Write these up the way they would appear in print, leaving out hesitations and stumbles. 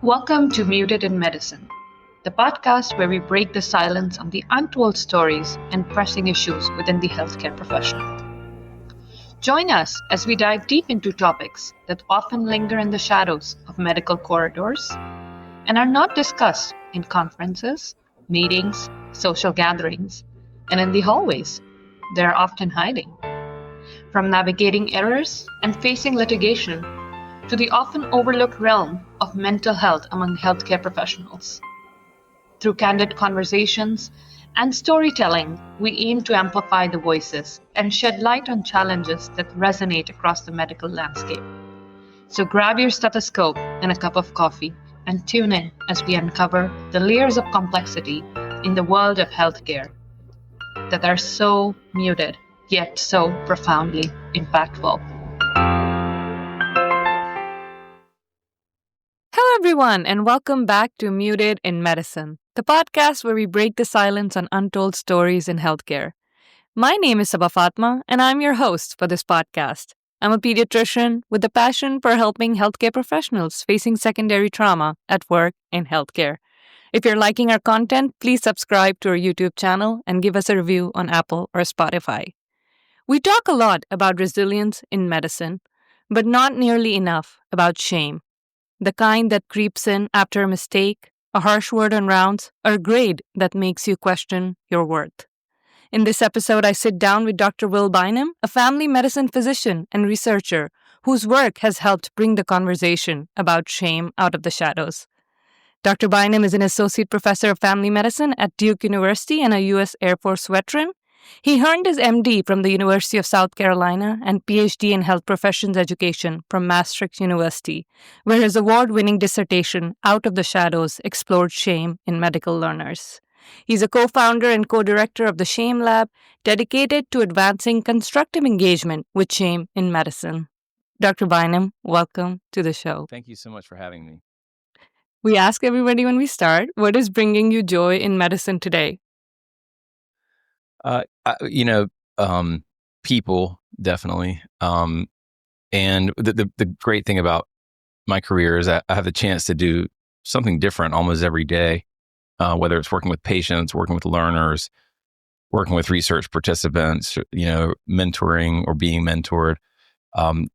Welcome to Muted in Medicine, the podcast where we break the silence on the untold stories and pressing issues within the healthcare professional. Join us as we dive deep into topics that often linger in the shadows of medical corridors and are not discussed in conferences, meetings, social gatherings, and in the hallways. They are often hiding. From navigating errors and facing litigation to the often overlooked realm of mental health among healthcare professionals. Through candid conversations and storytelling, we aim to amplify the voices and shed light on challenges that resonate across the medical landscape. So grab your stethoscope and a cup of coffee and tune in as we uncover the layers of complexity in the world of healthcare that are so muted, yet so profoundly impactful. Hello, everyone, and welcome back to Muted in Medicine, the podcast where we break the silence on untold stories in healthcare. My name is Saba Fatima, and I'm your host for this podcast. I'm a pediatrician with a passion for helping healthcare professionals facing secondary trauma at work in healthcare. If you're liking our content, please subscribe to our YouTube channel and give us a review on Apple or Spotify. We talk a lot about resilience in medicine, but not nearly enough about shame. The kind that creeps in after a mistake, a harsh word on rounds, or a grade that makes you question your worth. In this episode, I sit down with Dr. Will Bynum, a family medicine physician and researcher whose work has helped bring the conversation about shame out of the shadows. Dr. Bynum is an associate professor of family medicine at Duke University and a U.S. Air Force veteran. He earned his MD from the University of South Carolina and PhD in health professions education from Maastricht University, where his award-winning dissertation, Out of the Shadows, explored shame in medical learners. He's a co-founder and co-director of the Shame Lab, dedicated to advancing constructive engagement with shame in medicine. Dr. Bynum, welcome to the show. Thank you so much for having me. We ask everybody when we start, what is bringing you joy in medicine today? People, definitely. And the great thing about my career is that I have the chance to do something different almost every day, whether it's working with patients, working with learners, working with research participants, mentoring or being mentored.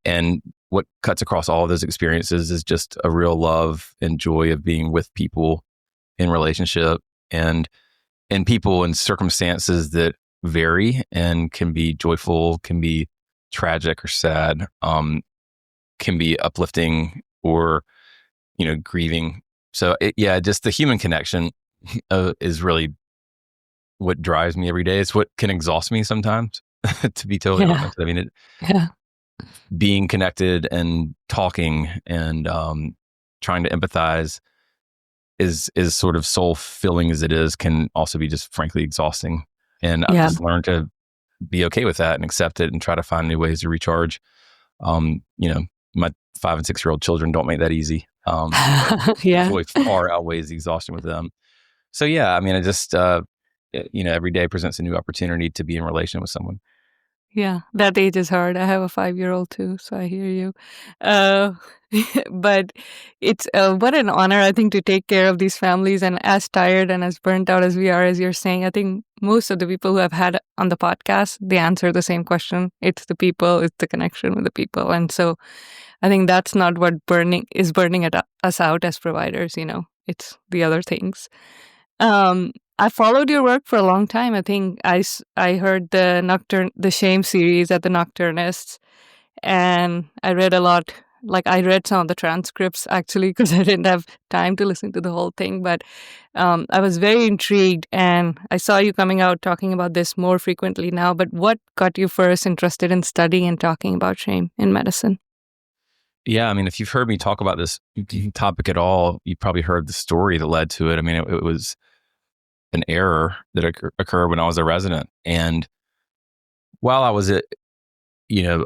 And what cuts across all of those experiences is just a real love and joy of being with people in relationship and people in circumstances that vary and can be joyful, can be tragic or sad, can be uplifting or, grieving. So just the human connection is really what drives me every day. It's what can exhaust me sometimes, to be totally honest. I mean, being connected and talking and trying to empathize is sort of soul filling as it is, can also be just frankly exhausting. And I've just learned to be okay with that and accept it and try to find new ways to recharge. My 5 and 6 year old children don't make that easy. Joy far outweighs the exhaustion with them. So I just every day presents a new opportunity to be in relation with someone. Yeah, that age is hard. I have a 5-year-old too, so I hear you. But it's what an honor, I think, to take care of these families. And as tired and as burnt out as we are, as you're saying, I think most of the people who have had on the podcast, they answer the same question. It's the people, it's the connection with the people. And so I think that's not what burning us out as providers, it's the other things. I followed your work for a long time. I think I heard the Shame series at the Nocturnists, and I read a lot. Like, I read some of the transcripts actually because I didn't have time to listen to the whole thing. But I was very intrigued, and I saw you coming out talking about this more frequently now. But what got you first interested in studying and talking about shame in medicine? Yeah, I mean, if you've heard me talk about this topic at all, you probably heard the story that led to it. I mean, it was an error that occurred when I was a resident. And while I was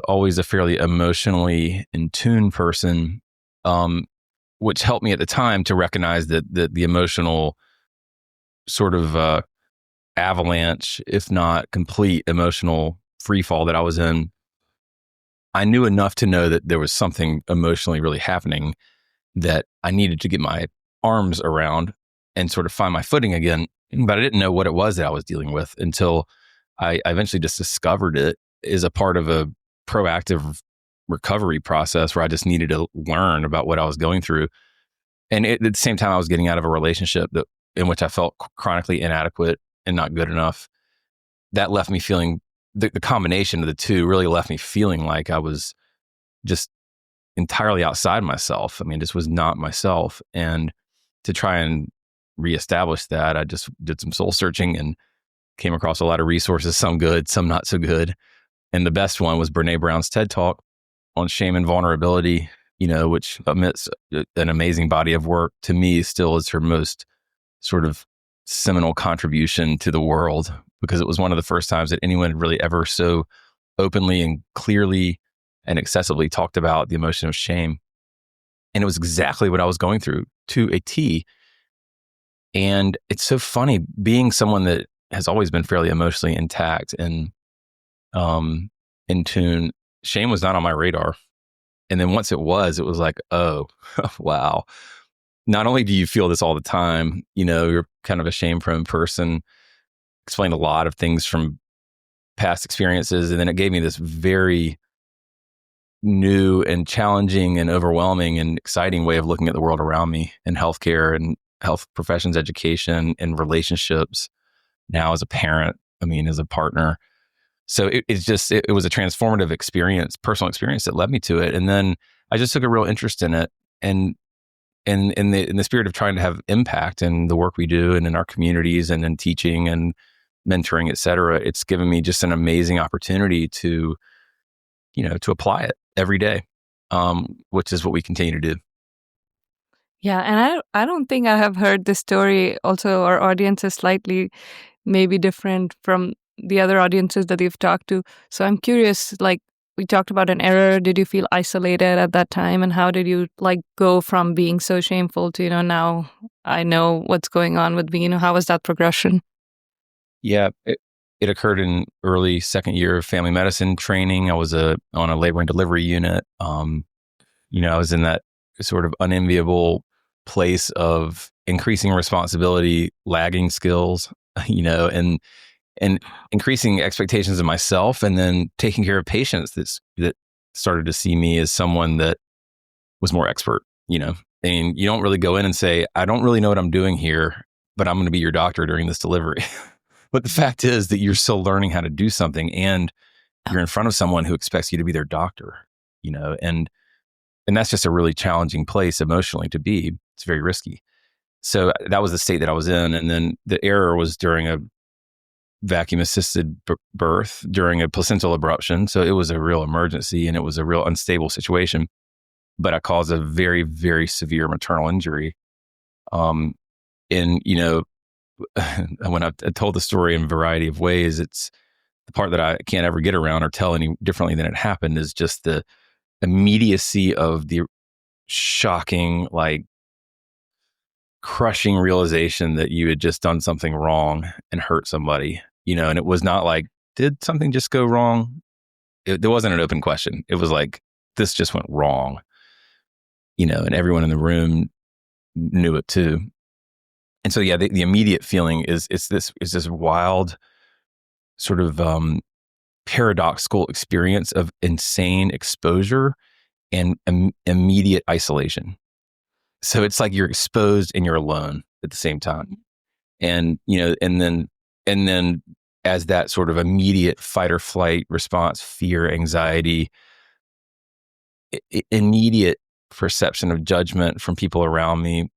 always a fairly emotionally in tune person, which helped me at the time to recognize that the emotional sort of avalanche, if not complete emotional free fall that I was in, I knew enough to know that there was something emotionally really happening. that I needed to get my arms around and sort of find my footing again. But I didn't know what it was that I was dealing with until I eventually just discovered it as a part of a proactive recovery process where I just needed to learn about what I was going through. And at the same time, I was getting out of a relationship in which I felt chronically inadequate and not good enough. That left me feeling, the combination of the two really left me feeling like I was just entirely outside myself. I mean, this was not myself. And to try and reestablish that, I just did some soul searching and came across a lot of resources, some good, some not so good. And the best one was Brene Brown's TED Talk on shame and vulnerability, which amidst an amazing body of work, to me still is her most sort of seminal contribution to the world, because it was one of the first times that anyone had really ever so openly and clearly and accessibly talked about the emotion of shame. And it was exactly what I was going through to a T. And it's so funny being someone that has always been fairly emotionally intact and in tune. Shame was not on my radar. And then once it was like, oh, wow. Not only do you feel this all the time, you're kind of a shame-prone person, explained a lot of things from past experiences. And then it gave me this very new and challenging and overwhelming and exciting way of looking at the world around me in healthcare and health professions, education, and relationships. Now as a parent, as a partner. So it was a transformative experience, personal experience that led me to it. And then I just took a real interest in it. And in the spirit of trying to have impact in the work we do and in our communities and in teaching and mentoring, et cetera, it's given me just an amazing opportunity to apply it every day, which is what we continue to do. Yeah, and I don't think I have heard this story. Also, our audience is slightly maybe different from the other audiences that you've talked to. So I'm curious, like we talked about an error. Did you feel isolated at that time? And how did you go from being so shameful to, now I know what's going on with me? How was that progression? Yeah, it occurred in early second year of family medicine training. I was on a labor and delivery unit. I was in that sort of unenviable place of increasing responsibility, lagging skills, and increasing expectations of myself, and then taking care of patients that started to see me as someone that was more expert, and you don't really go in and say, I don't really know what I'm doing here, but I'm going to be your doctor during this delivery. But the fact is that you're still learning how to do something, and you're in front of someone who expects you to be their doctor, and that's just a really challenging place emotionally to be. It's very risky. So that was the state that I was in. And then the error was during a vacuum assisted birth during a placental abruption. So it was a real emergency and it was a real unstable situation, but I caused a very, very severe maternal injury. And, when I told the story in a variety of ways, it's the part that I can't ever get around or tell any differently than it happened is just the immediacy of the shocking, crushing realization that you had just done something wrong and hurt somebody, and it was not like, did something just go wrong? There wasn't an open question. It was like, this just went wrong, and everyone in the room knew it too. And so, yeah, the immediate feeling is this wild sort of paradoxical experience of insane exposure and immediate isolation. So it's like you're exposed and you're alone at the same time. And, and then as that sort of immediate fight or flight response, fear, anxiety, immediate perception of judgment from people around me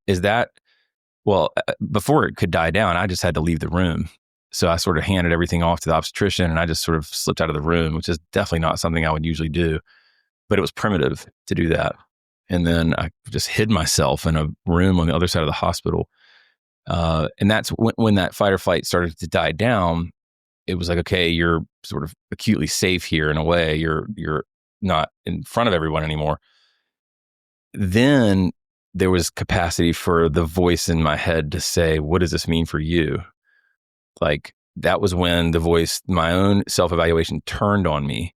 is that, well, before it could die down, I just had to leave the room. So I sort of handed everything off to the obstetrician and I just sort of slipped out of the room, which is definitely not something I would usually do, but it was primitive to do that. And then I just hid myself in a room on the other side of the hospital. And that's when that fight or flight started to die down. It was like, okay, you're sort of acutely safe here in a way. You're not in front of everyone anymore. Then there was capacity for the voice in my head to say, what does this mean for you? That was when the voice, my own self-evaluation turned on me.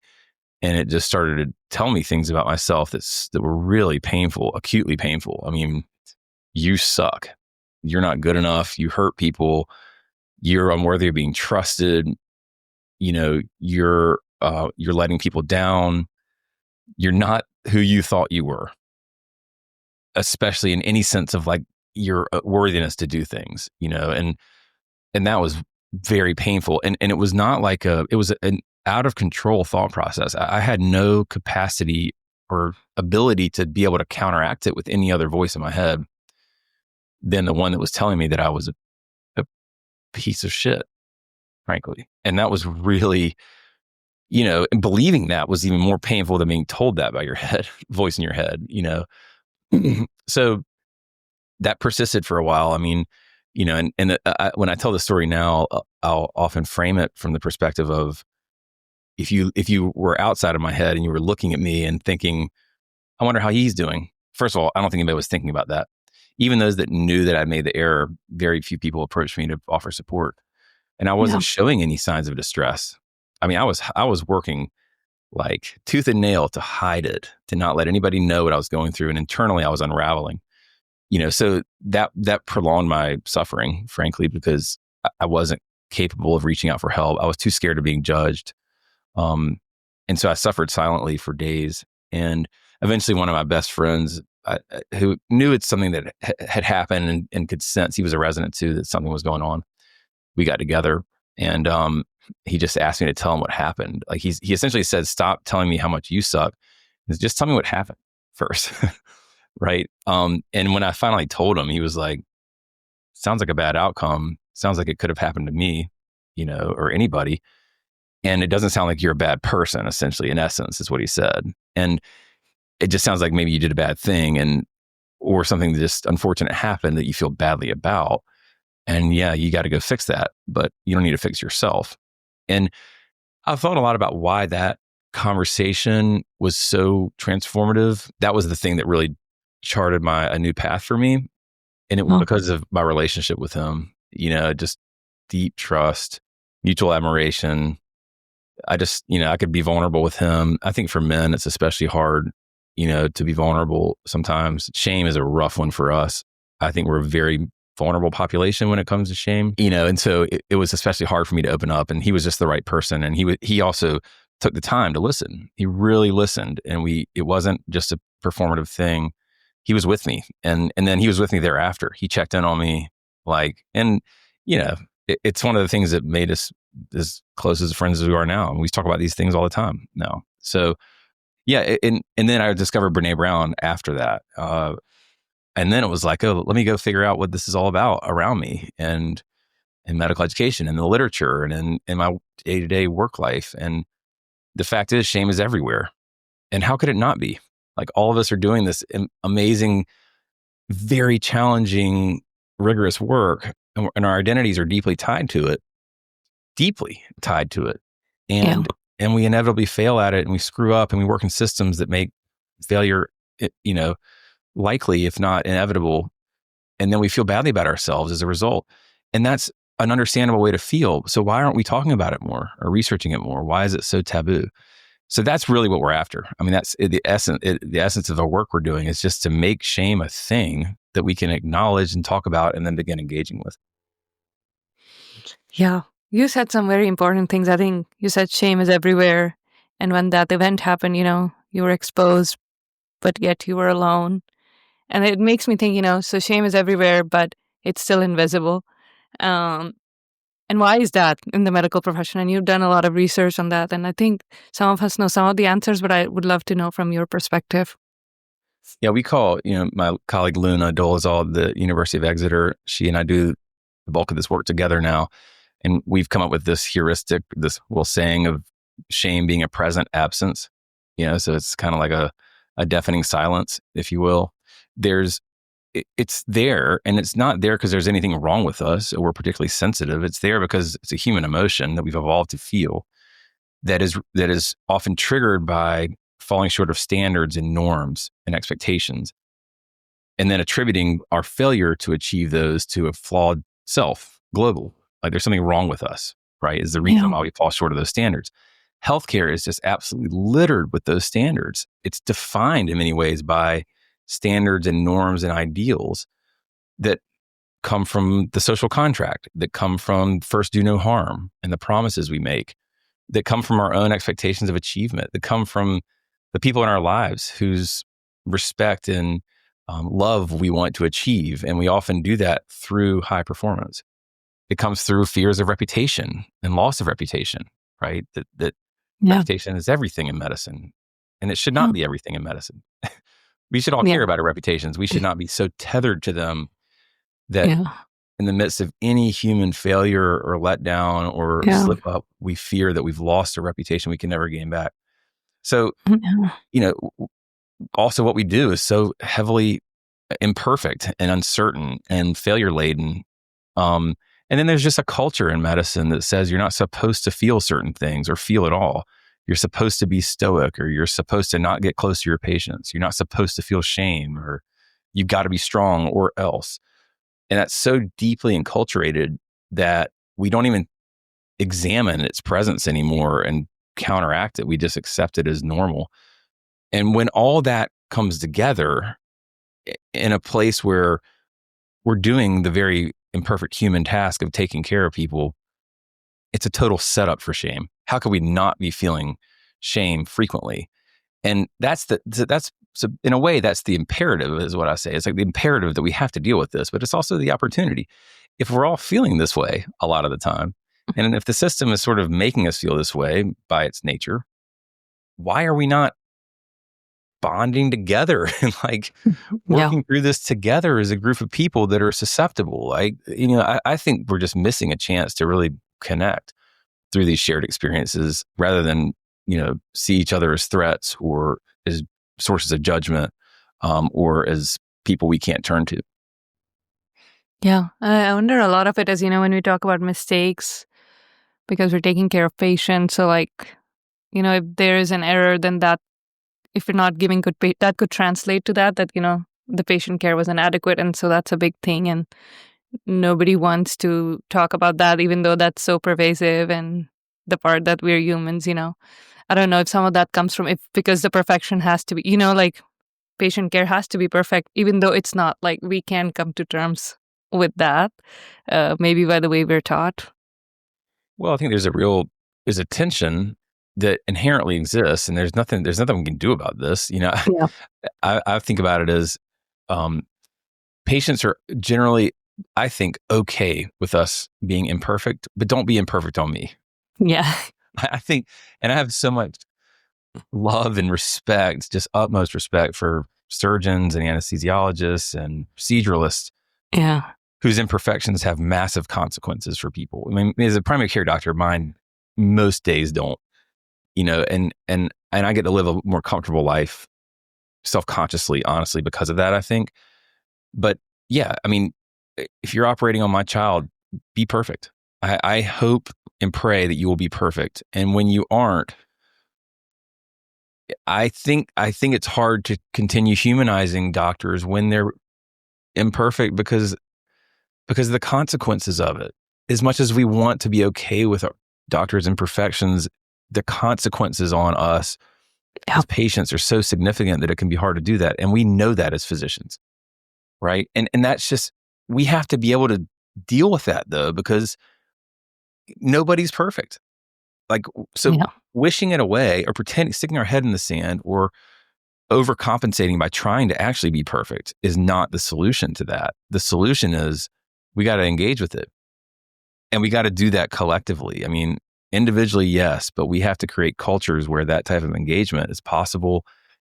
And it just started tell me things about myself that were really painful, acutely painful. I mean, you suck. You're not good enough. You hurt people. You're unworthy of being trusted. You're letting people down. You're not who you thought you were, especially in any sense of like your worthiness to do things, and that was very painful. And it was not like it was an out of control thought process. I had no capacity or ability to be able to counteract it with any other voice in my head than the one that was telling me that I was a piece of shit, frankly. And that was really, and believing that was even more painful than being told that by your head, voice in your head, So that persisted for a while. I mean, when I tell the story now, I'll often frame it from the perspective of if you were outside of my head and you were looking at me and thinking, I wonder how he's doing. First of all, I don't think anybody was thinking about that. Even those that knew that I made the error, very few people approached me to offer support. And I wasn't showing any signs of distress. I mean, I was working like tooth and nail to hide it, to not let anybody know what I was going through. And internally I was unraveling, so that prolonged my suffering, frankly, because I wasn't capable of reaching out for help. I was too scared of being judged. And so I suffered silently for days. And eventually one of my best friends who knew it's something that had happened and could sense, he was a resident too, that something was going on. We got together and he just asked me to tell him what happened. Like he essentially said, stop telling me how much you suck. Just tell me what happened first. Right. And when I finally told him, he was like, sounds like a bad outcome. Sounds like it could have happened to me, or anybody. And it doesn't sound like you're a bad person, essentially, in essence, is what he said. And it just sounds like maybe you did a bad thing or something that just unfortunate happened that you feel badly about. And yeah, you got to go fix that, but you don't need to fix yourself. And I thought a lot about why that conversation was so transformative. That was the thing that really charted a new path for me. And it was because of my relationship with him, just deep trust, mutual admiration. I just, I could be vulnerable with him. I think for men, it's especially hard, to be vulnerable sometimes. Shame is a rough one for us. I think we're a very vulnerable population when it comes to shame, and so it was especially hard for me to open up. And he was just the right person. And he also took the time to listen. He really listened. And it wasn't just a performative thing. He was with me. And then he was with me thereafter. He checked in on me it's one of the things that made us as close as friends as we are now. And we talk about these things all the time now. So yeah. And then I discovered Brene Brown after that. And then it was like, oh, let me go figure out what this is all about around me and in medical education and the literature and in my day-to-day work life. And the fact is, shame is everywhere. And how could it not be? Like all of us are doing this amazing, very challenging, rigorous work, and our identities are deeply tied to it. And we inevitably fail at it, and we screw up, and we work in systems that make failure, likely, if not inevitable. And then we feel badly about ourselves as a result. And that's an understandable way to feel. So why aren't we talking about it more or researching it more? Why is it so taboo? So that's really what we're after. I mean, that's the essence. The essence of the work we're doing is just to make shame a thing that we can acknowledge and talk about and then begin engaging with. Yeah. You said some very important things. I think you said shame is everywhere. And when that event happened, you were exposed, but yet you were alone. And it makes me think, so shame is everywhere, but it's still invisible. And why is that in the medical profession? And you've done a lot of research on that. And I think some of us know some of the answers, but I would love to know from your perspective. Yeah, we call, my colleague Luna Dolezal at the University of Exeter, she and I do the bulk of this work together now. And we've come up with this heuristic, this saying of shame being a present absence. So it's kind of like a deafening silence, if you will. It's there, and it's not there because there's anything wrong with us or we're particularly sensitive. It's there because it's a human emotion that we've evolved to feel that is often triggered by falling short of standards and norms and expectations, and then attributing our failure to achieve those to a flawed self, global. Like there's something wrong with us, right? Is the reason why we fall short of those standards. healthcare is just absolutely littered with those standards. It's defined in many ways by standards and norms and ideals that come from the social contract, that come from first do no harm and the promises we make, that come from our own expectations of achievement, that come from the people in our lives whose respect and love we want to achieve. And we often do that through high performance. It comes through fears of reputation and loss of reputation, right? That reputation is everything in medicine, and it should not be everything in medicine. We should all care about our reputations. We should not be so tethered to them that in the midst of any human failure or letdown or slip up, we fear that we've lost a reputation we can never gain back. So, also what we do is so heavily imperfect and uncertain and failure laden. And then there's just a culture in medicine that says you're not supposed to feel certain things or feel at all. You're supposed to be stoic, or you're supposed to not get close to your patients. You're not supposed to feel shame, or you've got to be strong or else. And that's so deeply enculturated that we don't even examine its presence anymore and counteract it. We just accept it as normal. And when all that comes together in a place where we're doing the very imperfect human task of taking care of people, it's a total setup for shame. How could we not be feeling shame frequently? And so in a way, that's the imperative, is what I say. It's like the imperative that we have to deal with this, but it's also the opportunity. If we're all feeling this way a lot of the time, and if the system is sort of making us feel this way by its nature, why are we not bonding together and working through this together as a group of people that are susceptible? I think we're just missing a chance to really connect through these shared experiences rather than, see each other as threats or as sources of judgment, or as people we can't turn to. Yeah. I wonder a lot of it is, when we talk about mistakes, because we're taking care of patients. So if there is an error, then that, if you're not giving good that could translate to that, the patient care was inadequate. And so that's a big thing. And nobody wants to talk about that, even though that's so pervasive and the part that we're humans, I don't know if some of that comes from because the perfection has to be, patient care has to be perfect, even though it's not. We can come to terms with that, maybe by the way we're taught. Well, I think there's a tension that inherently exists, and there's nothing we can do about this. I think about it as patients are generally, I think, okay with us being imperfect, but don't be imperfect on me. Yeah. I think, and I have so much love and respect, just utmost respect for surgeons and anesthesiologists and proceduralists. Yeah. Whose imperfections have massive consequences for people. I mean, as a primary care doctor, mine most days don't, and I get to live a more comfortable life self-consciously, honestly, because of that, I think. But yeah, I mean, if you're operating on my child, be perfect. I hope and pray that you will be perfect. And when you aren't, I think it's hard to continue humanizing doctors when they're imperfect because of the consequences of it. As much as we want to be okay with our doctors' imperfections, the consequences on us as patients are so significant that it can be hard to do that. And we know that as physicians, right? And that's just, we have to be able to deal with that though, because nobody's perfect. Wishing it away or sticking our head in the sand or overcompensating by trying to actually be perfect is not the solution to that. The solution is we got to engage with it. And we got to do that collectively. I mean, individually, yes, but we have to create cultures where that type of engagement is possible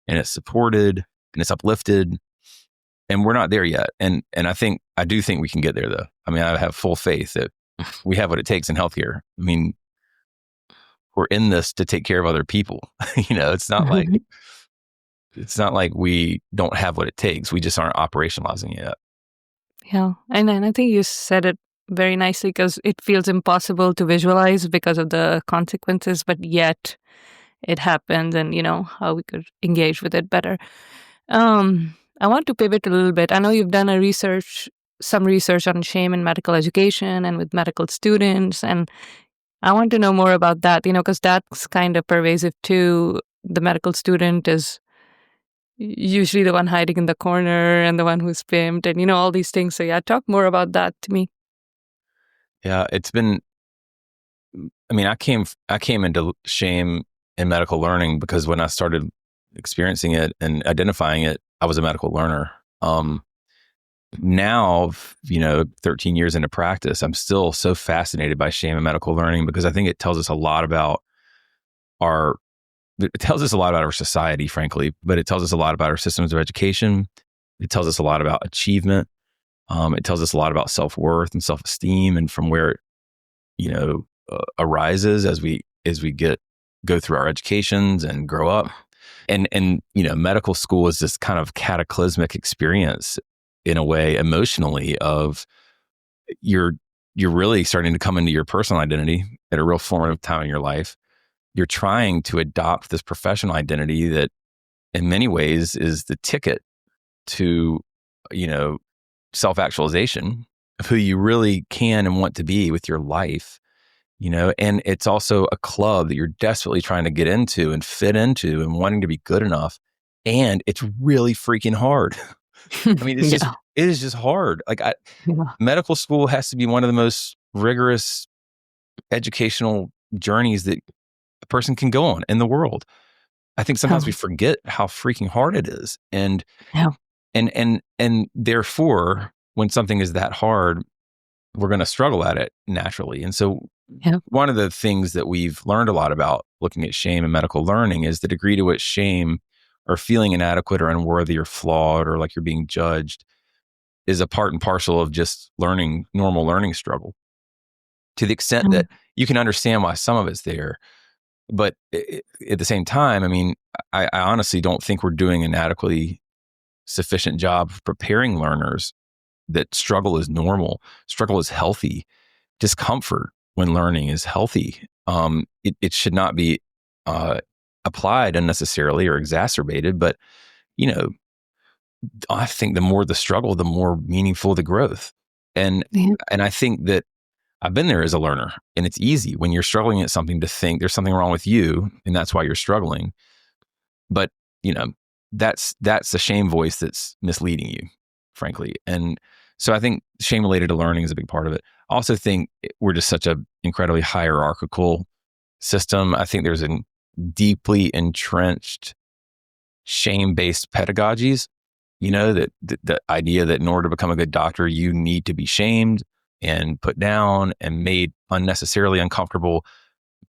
and it's supported and it's uplifted. And we're not there yet. And I do think we can get there though. I mean, I have full faith that we have what it takes in healthcare. I mean, we're in this to take care of other people. It's not like we don't have what it takes. We just aren't operationalizing it yet. Yeah. And I think you said it very nicely, because it feels impossible to visualize because of the consequences, but yet it happens, and how we could engage with it better. I want to pivot a little bit. I know you've done some research on shame in medical education and with medical students, and I want to know more about that, because that's kind of pervasive too. The medical student is usually the one hiding in the corner and the one who's pimped and, all these things. So yeah, talk more about that to me. Yeah, it's been, I mean, I came into shame in medical learning because when I started experiencing it and identifying it, I was a medical learner. Now, 13 years into practice, I'm still so fascinated by shame in medical learning because I think it tells us a lot about our society, frankly, but it tells us a lot about our systems of education. It tells us a lot about achievement. It tells us a lot about self-worth and self-esteem and from where it, arises as we go through our educations and grow up. And medical school is this kind of cataclysmic experience in a way emotionally of you're really starting to come into your personal identity at a real formative time in your life. You're trying to adopt this professional identity that in many ways is the ticket to, self-actualization of who you really can and want to be with your life, and it's also a club that you're desperately trying to get into and fit into and wanting to be good enough. And it's really freaking hard. I mean, Yeah. it is just hard. Like Yeah. medical school has to be one of the most rigorous educational journeys that a person can go on in the world. I think sometimes we forget how freaking hard it is. And Yeah. and therefore, when something is that hard, we're going to struggle at it naturally. And so Yeah. one of the things that we've learned a lot about looking at shame in medical learning is the degree to which shame or feeling inadequate or unworthy or flawed or like you're being judged is a part and parcel of just normal learning struggle. To the extent that you can understand why some of it's there. But at the same time, I mean, I honestly don't think we're doing an adequately sufficient job of preparing learners that struggle is normal, struggle is healthy, discomfort when learning is healthy. It should not be applied unnecessarily or exacerbated. But, I think the more the struggle, the more meaningful the growth. And I think that I've been there as a learner, and it's easy when you're struggling at something to think there's something wrong with you, and that's why you're struggling. But, that's the shame voice that's misleading you, frankly. And so I think shame related to learning is a big part of it. I also think we're just such an incredibly hierarchical system. I think there's a deeply entrenched shame-based pedagogies, that the idea that in order to become a good doctor, you need to be shamed and put down and made unnecessarily uncomfortable,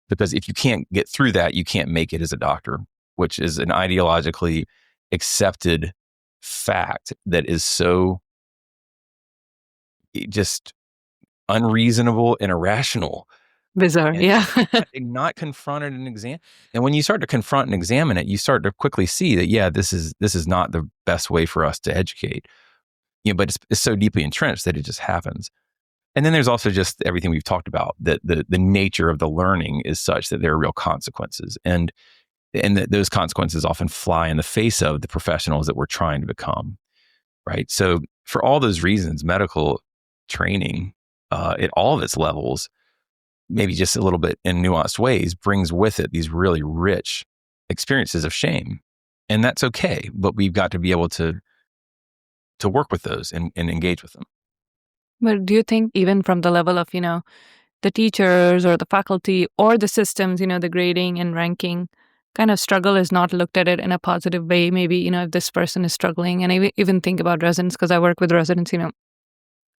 because if you can't get through that, you can't make it as a doctor, which is an ideologically accepted fact that is so just unreasonable and irrational. Bizarre. And Yeah. not confronted and exam. And when you start to confront and examine it, you start to quickly see that, yeah, this is not the best way for us to educate. But it's so deeply entrenched that it just happens. And then there's also just everything we've talked about, that the nature of the learning is such that there are real consequences. And that those consequences often fly in the face of the professionals that we're trying to become. Right. So for all those reasons, medical training at all of its levels, maybe just a little bit in nuanced ways, brings with it these really rich experiences of shame. And that's okay. But we've got to be able to work with those and engage with them. But do you think even from the level of, the teachers or the faculty or the systems, the grading and ranking kind of struggle is not looked at it in a positive way? Maybe, if this person is struggling, and I even think about residents, because I work with residents,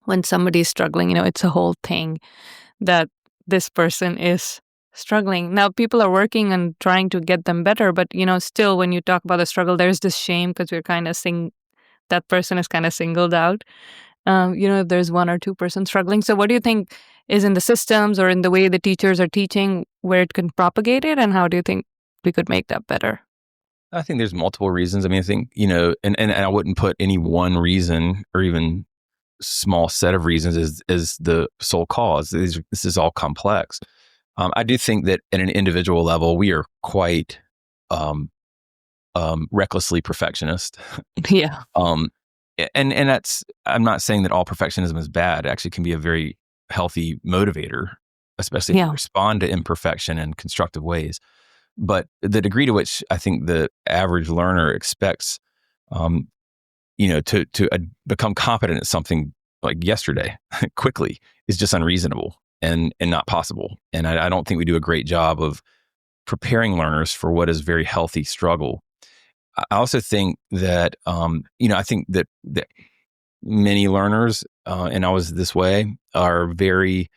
when somebody is struggling, it's a whole thing that this person is struggling. Now, people are working and trying to get them better, but, still when you talk about the struggle, there's this shame because we're kind of that person is kind of singled out. If there's one or two persons struggling. So what do you think is in the systems or in the way the teachers are teaching where it can propagate it? And how do you think we could make that better? I think there's multiple reasons. I mean, I think, and I wouldn't put any one reason or even small set of reasons as the sole cause. This is all complex. I do think that at an individual level, we are quite recklessly perfectionist. Yeah. And that's, I'm not saying that all perfectionism is bad. It actually can be a very healthy motivator. especially if you respond to imperfection in constructive ways. But the degree to which I think the average learner expects, to become competent at something like yesterday quickly is just unreasonable and not possible. And I don't think we do a great job of preparing learners for what is very healthy struggle. I also think that, I think that many learners, and I was this way, are very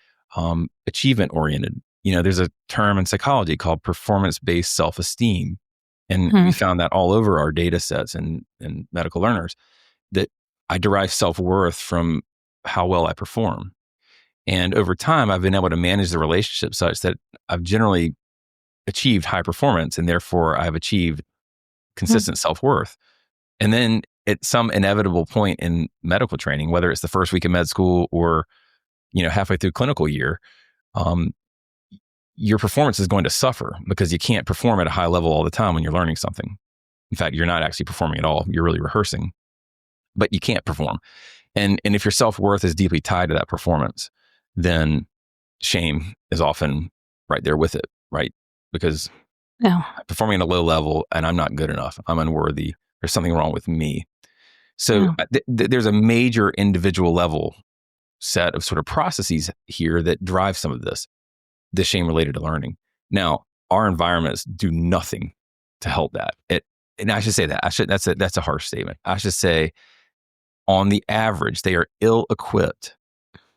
achievement oriented. There's a term in psychology called performance-based self-esteem. And we found that all over our data sets and medical learners, that I derive self-worth from how well I perform. And over time, I've been able to manage the relationship such that I've generally achieved high performance, and therefore I've achieved consistent self-worth. And then at some inevitable point in medical training, whether it's the first week of med school or, halfway through clinical year, your performance is going to suffer because you can't perform at a high level all the time when you're learning something. In fact, you're not actually performing at all. You're really rehearsing, but you can't perform. And if your self-worth is deeply tied to that performance, then shame is often right there with it, right? Because I'm performing at a low level and I'm not good enough. I'm unworthy. There's something wrong with me. So there's a major individual level set of sort of processes here that drive some of this shame related to learning. Now, our environments do nothing to help that. And I should say that. That's a harsh statement. I should say, on the average, they are ill-equipped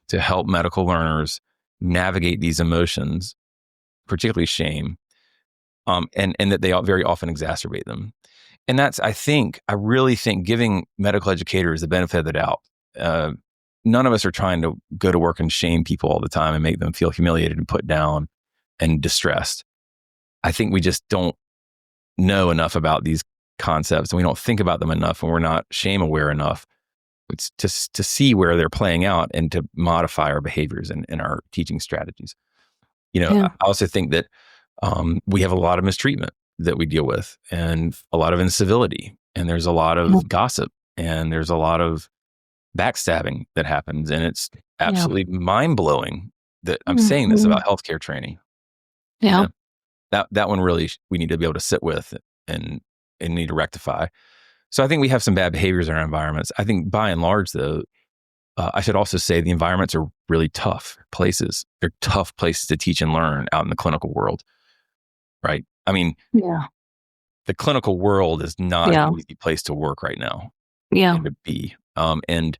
to help medical learners navigate these emotions, particularly shame, and that they very often exacerbate them. And that's, I really think, giving medical educators the benefit of the doubt. None of us are trying to go to work and shame people all the time and make them feel humiliated and put down and distressed. I think we just don't know enough about these concepts, and we don't think about them enough, and we're not shame aware enough. It's just to see where they're playing out and to modify our behaviors and our teaching strategies. I also think that we have a lot of mistreatment that we deal with, and a lot of incivility, and there's a lot of gossip, and there's a lot of backstabbing that happens. And it's absolutely mind-blowing that I'm saying this about healthcare training. That one really we need to be able to sit with and need to rectify. So I think we have some bad behaviors in our environments. I think by and large, though, I should also say the environments are really tough places. They're tough places to teach and learn out in the clinical world, right? I mean, the clinical world is not an easy place to work right now. And to be. And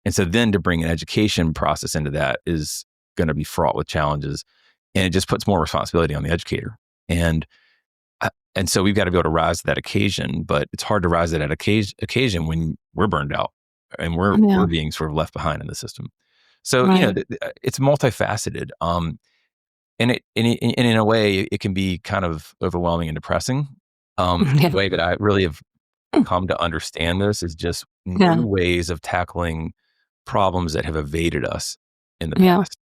so then to bring an education process into that is going to be fraught with challenges, and it just puts more responsibility on the educator. And so we've got to be able to rise to that occasion, but it's hard to rise to that occasion when we're burned out and we're being sort of left behind in the system. So, it's multifaceted. And in a way, it can be kind of overwhelming and depressing. The way that I really have come to understand this is just new ways of tackling problems that have evaded us in the past.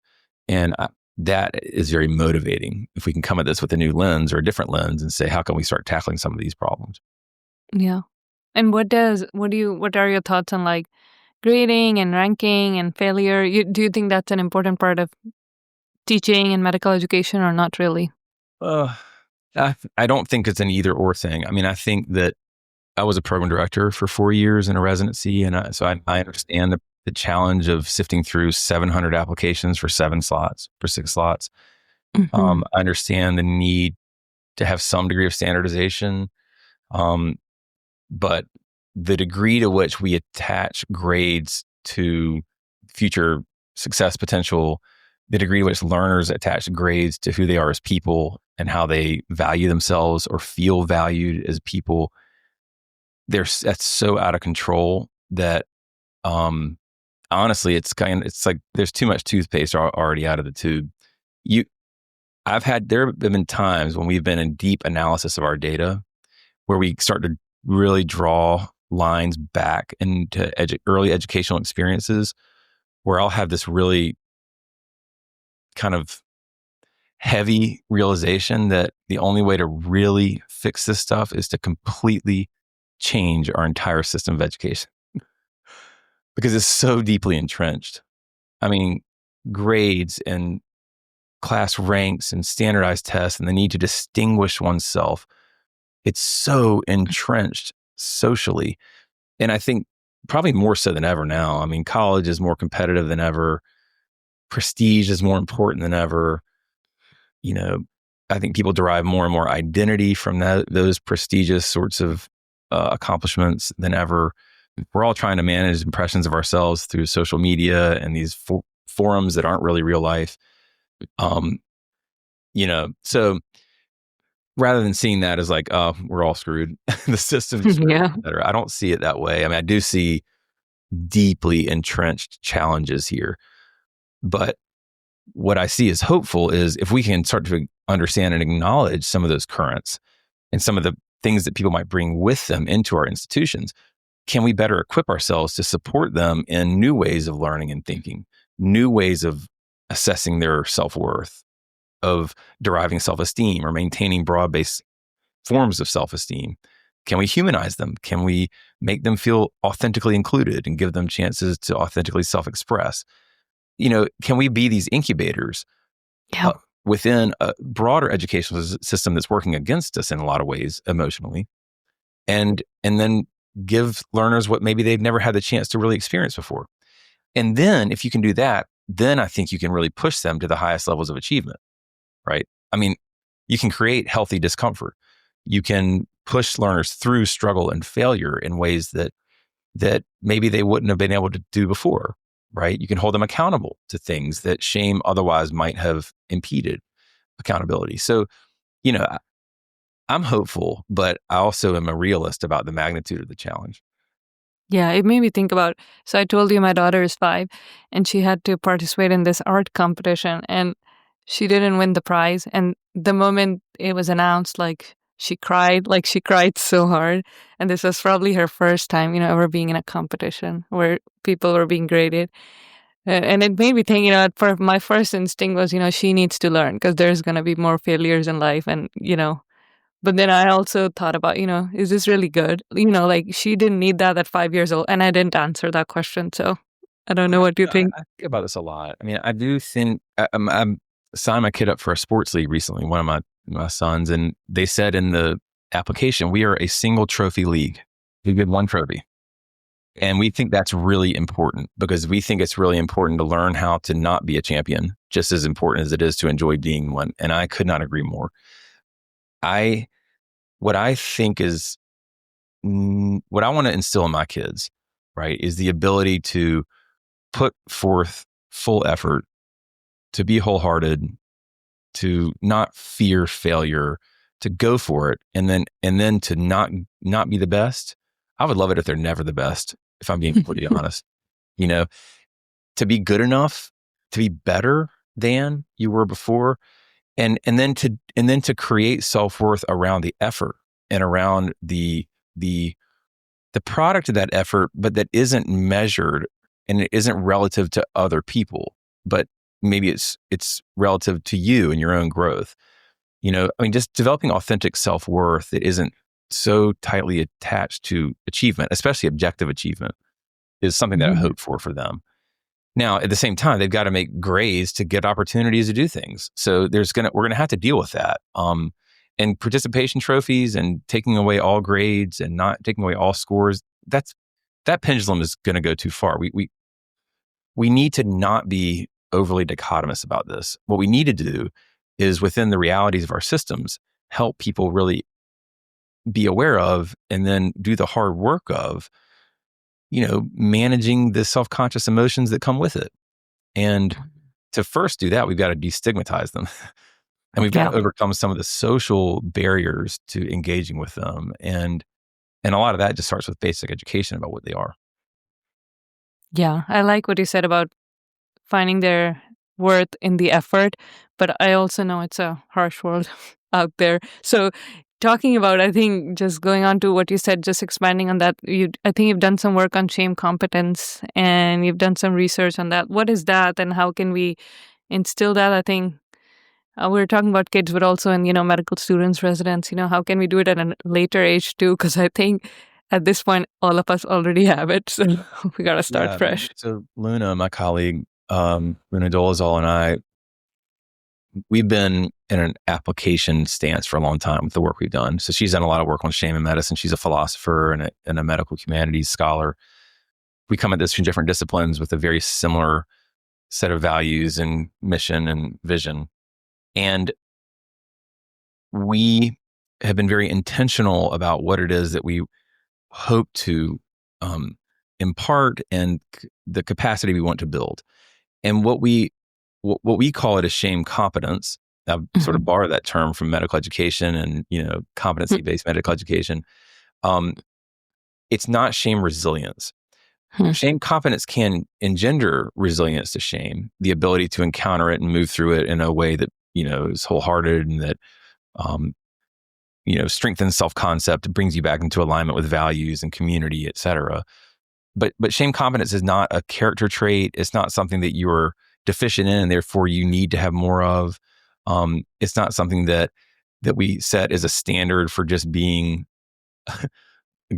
And that is very motivating if we can come at this with a new lens or a different lens and say, how can we start tackling some of these problems? Yeah. And what are your thoughts on like grading and ranking and failure? Do you think that's an important part of teaching and medical education, or not really? I don't think it's an either or thing. I mean, I think that I was a program director for 4 years in a residency. And so I understand the challenge of sifting through 700 applications for 6 slots. I understand the need to have some degree of standardization. But the degree to which we attach grades to future success potential, the degree to which learners attach grades to who they are as people and how they value themselves or feel valued as people, that's so out of control that honestly, it's like there's too much toothpaste already out of the tube. There have been times when we've been in deep analysis of our data where we start to really draw lines back into early educational experiences, where I'll have this really kind of heavy realization that the only way to really fix this stuff is to completely change our entire system of education because it's so deeply entrenched. I mean, grades and class ranks and standardized tests and the need to distinguish oneself. It's so entrenched socially. And I think probably more so than ever now. I mean, college is more competitive than ever. Prestige is more important than ever. I think people derive more and more identity from those prestigious sorts of accomplishments than ever. We're all trying to manage impressions of ourselves through social media and these forums that aren't really real life. So rather than seeing that as like, oh, we're all screwed, the system's screwed, Yeah. better, I don't see it that way. I mean, I do see deeply entrenched challenges here, but what I see as hopeful is if we can start to understand and acknowledge some of those currents and some of the things that people might bring with them into our institutions, can we better equip ourselves to support them in new ways of learning and thinking, new ways of assessing their self-worth, of deriving self-esteem or maintaining broad-based forms of self-esteem? Can we humanize them? Can we make them feel authentically included and give them chances to authentically self-express? Can we be these incubators within a broader educational system that's working against us in a lot of ways emotionally, and then give learners what maybe they've never had the chance to really experience before? And then if you can do that, then I think you can really push them to the highest levels of achievement, right? I mean, you can create healthy discomfort. You can push learners through struggle and failure in ways that maybe they wouldn't have been able to do before, right? You can hold them accountable to things that shame otherwise might have impeded accountability. So, I'm hopeful, but I also am a realist about the magnitude of the challenge. Yeah, it made me think about, so I told you my daughter is 5 and she had to participate in this art competition and she didn't win the prize. And the moment it was announced, she cried so hard. And this was probably her first time, ever being in a competition where people were being graded. And it made me think, my first instinct was, she needs to learn because there's going to be more failures in life. And, but then I also thought about, is this really good? She didn't need that at 5 years old. And I didn't answer that question. So I don't know what you think. I think about this a lot. I mean, I do think I'm signed my kid up for a sports league recently, one of my sons, and they said in the application, we are a single trophy league. We get one trophy. And we think that's really important because we think it's really important to learn how to not be a champion, just as important as it is to enjoy being one. And I could not agree more. What I think is what I want to instill in my kids, right, is the ability to put forth full effort, to be wholehearted, to not fear failure, to go for it, and then to not be the best. I would love it if they're never the best, if I'm being completely honest. To be good enough, to be better than you were before, and then to create self-worth around the effort and around the product of that effort, but that isn't measured and it isn't relative to other people, but maybe it's relative to you and your own growth. Just developing authentic self-worth that isn't so tightly attached to achievement, especially objective achievement, is something that I hope for them. Now, at the same time, they've got to make grades to get opportunities to do things. So we're gonna have to deal with that. And participation trophies and taking away all grades and not taking away all scores, that pendulum is going to go too far. We need to not be overly dichotomous about this. What we need to do is, within the realities of our systems, help people really be aware of and then do the hard work of, managing the self-conscious emotions that come with it. And to first do that, we've got to destigmatize them. And we've got to overcome some of the social barriers to engaging with them. And a lot of that just starts with basic education about what they are. Yeah, I like what you said about finding their worth in the effort, but I also know it's a harsh world out there. So talking about, I think, just going on to what you said, just expanding on that, I think you've done some work on shame competence and you've done some research on that. What is that and how can we instill that? I think we're talking about kids, but also in, medical students, residents, how can we do it at a later age too? Because I think at this point, all of us already have it. So we got to start fresh. So Luna, my colleague, Luna Dolezal, and I, we've been in an application stance for a long time with the work we've done. So she's done a lot of work on shame in medicine. She's a philosopher and a medical humanities scholar. We come at this from different disciplines with a very similar set of values and mission and vision. And we have been very intentional about what it is that we hope to impart and the capacity we want to build. And what we call it is shame competence. I've sort of borrowed that term from medical education and, competency-based medical education. It's not shame resilience. Shame competence can engender resilience to shame, the ability to encounter it and move through it in a way that, is wholehearted and that, strengthens self-concept, brings you back into alignment with values and community, et cetera. But shame competence is not a character trait. It's not something that you're deficient in and therefore you need to have more of. It's not something that we set as a standard for just being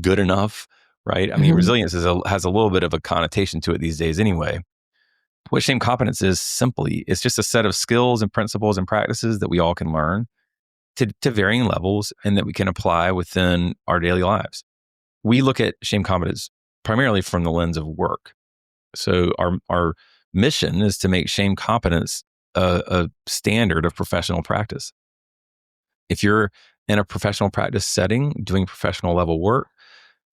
good enough, right? I mean, resilience has a little bit of a connotation to it these days anyway. What shame competence is simply, it's just a set of skills and principles and practices that we all can learn to varying levels and that we can apply within our daily lives. We look at shame competence primarily from the lens of work. So our mission is to make shame competence a standard of professional practice. If you're in a professional practice setting, doing professional level work,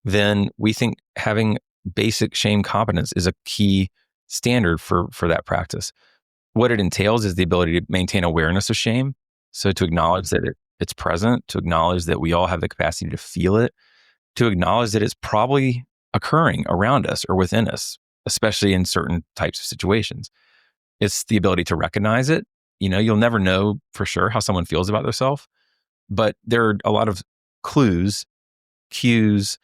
then we think having basic shame competence is a key standard for that practice. What it entails is the ability to maintain awareness of shame. So to acknowledge that it's present, to acknowledge that we all have the capacity to feel it, to acknowledge that it's probably occurring around us or within us, especially in certain types of situations. It's the ability to recognize it. You'll never know for sure how someone feels about themselves, but there are a lot of clues, cues,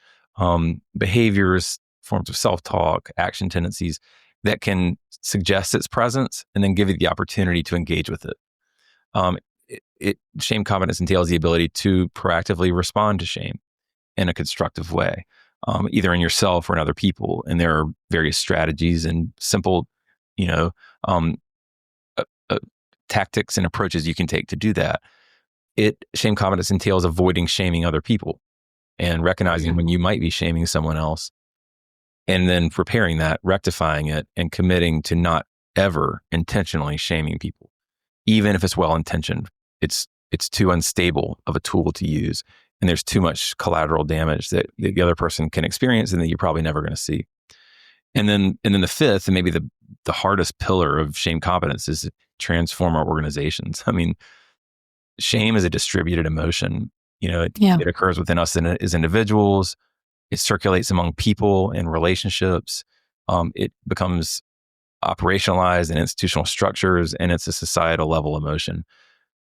behaviors, forms of self-talk, action tendencies that can suggest its presence and then give you the opportunity to engage with it. Shame competence entails the ability to proactively respond to shame in a constructive way, either in yourself or in other people. And there are various strategies and simple, tactics and approaches you can take to do that. Shame competence entails avoiding shaming other people and recognizing when you might be shaming someone else, and then preparing that, rectifying it, and committing to not ever intentionally shaming people, even if it's well-intentioned. It's too unstable of a tool to use, and there's too much collateral damage that the other person can experience and that you're probably never going to see. And then the fifth, and maybe the hardest pillar of shame competence, is to transform our organizations. I mean, shame is a distributed emotion. It occurs within us as individuals. It circulates among people and relationships. It becomes operationalized in institutional structures, and it's a societal level emotion.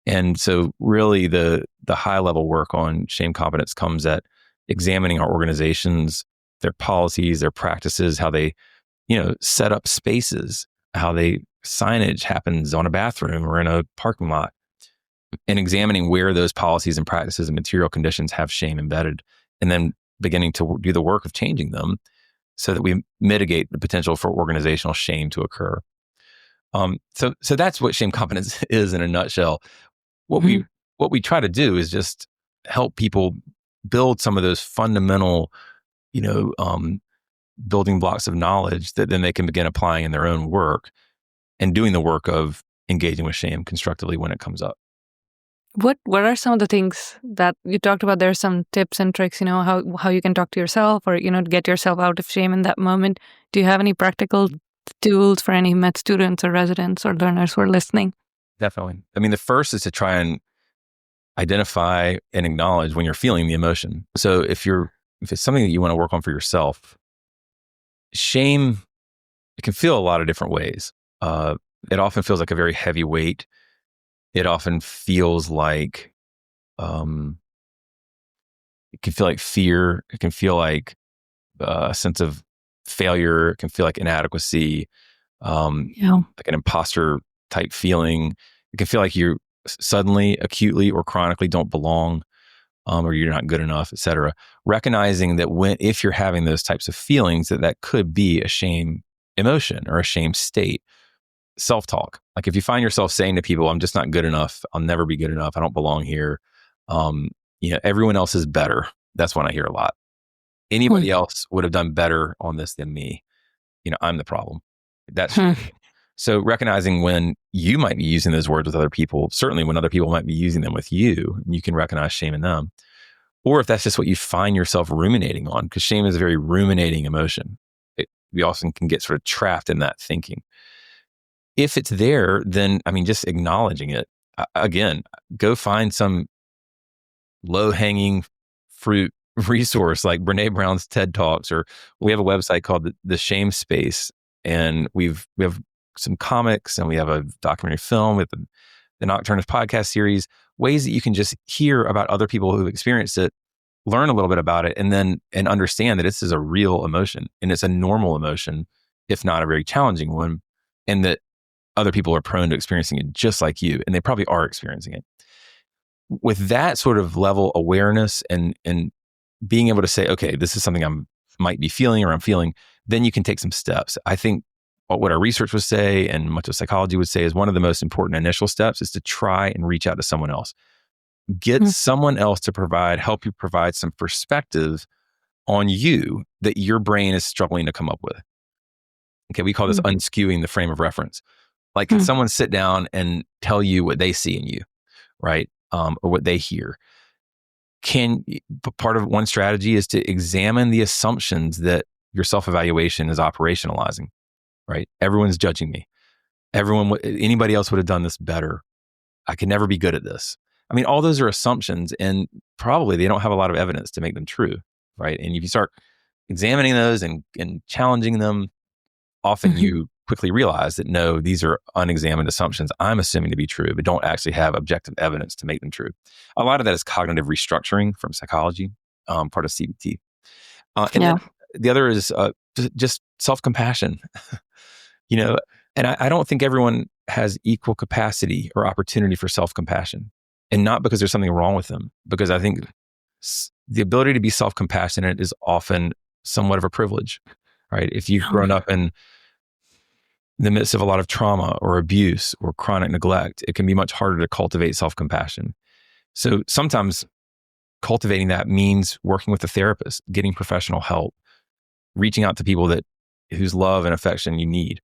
And so really the high level work on shame competence comes at examining our organizations, their policies, their practices, how they, set up spaces, how signage happens on a bathroom or in a parking lot, and examining where those policies and practices and material conditions have shame embedded, and then beginning to do the work of changing them so that we mitigate the potential for organizational shame to occur. So that's what shame competence is in a nutshell. What we try to do is just help people build some of those fundamental, building blocks of knowledge that then they can begin applying in their own work and doing the work of engaging with shame constructively when it comes up. What are some of the things that you talked about? There are some tips and tricks, how you can talk to yourself or, get yourself out of shame in that moment. Do you have any practical tools for any med students or residents or learners who are listening? Definitely. I mean, the first is to try and identify and acknowledge when you're feeling the emotion. So if it's something that you want to work on for yourself, shame, it can feel a lot of different ways. It often feels like a very heavy weight. It often feels like, it can feel like fear. It can feel like a sense of failure. It can feel like inadequacy, like an imposter type feeling. It can feel like you suddenly, acutely, or chronically don't belong, or you're not good enough, et cetera. Recognizing that if you're having those types of feelings, that could be a shame emotion or a shame state. self-talk. Like if you find yourself saying to people, I'm just not good enough, I'll never be good enough, I don't belong here. Everyone else is better. That's one I hear a lot. Anybody else would have done better on this than me. I'm the problem. That's so recognizing when you might be using those words with other people, certainly when other people might be using them with you, and you can recognize shame in them. Or if that's just what you find yourself ruminating on, because shame is a very ruminating emotion. We often can get sort of trapped in that thinking. If it's there, then, just acknowledging it. Again, go find some low-hanging fruit resource like Brene Brown's TED Talks, or we have a website called the Shame Space, and we have some comics, and we have a documentary film with the Nocturnus podcast series, ways that you can just hear about other people who've experienced it, learn a little bit about it, and understand that this is a real emotion, and it's a normal emotion, if not a very challenging one, and that other people are prone to experiencing it just like you, and they probably are experiencing it. With that sort of level awareness and being able to say, okay, this is something might be feeling or I'm feeling, then you can take some steps. I think what our research would say and much of psychology would say is one of the most important initial steps is to try and reach out to someone else. Get someone else to help you provide some perspective on you that your brain is struggling to come up with. Okay, we call this unskewing the frame of reference. Like, can someone sit down and tell you what they see in you, right? Or what they hear? Part of one strategy is to examine the assumptions that your self-evaluation is operationalizing, right? Everyone's judging me. Anybody else would have done this better. I can never be good at this. All those are assumptions, and probably they don't have a lot of evidence to make them true, right? And if you start examining those and challenging them, often you quickly realize that no, these are unexamined assumptions I'm assuming to be true, but don't actually have objective evidence to make them true. A lot of that is cognitive restructuring from psychology, part of CBT. Then the other is just self-compassion. And I don't think everyone has equal capacity or opportunity for self-compassion. And not because there's something wrong with them, because I think the ability to be self-compassionate is often somewhat of a privilege, right? If you've grown up in the midst of a lot of trauma or abuse or chronic neglect, it can be much harder to cultivate self-compassion. So sometimes cultivating that means working with a therapist, getting professional help, reaching out to people whose love and affection you need.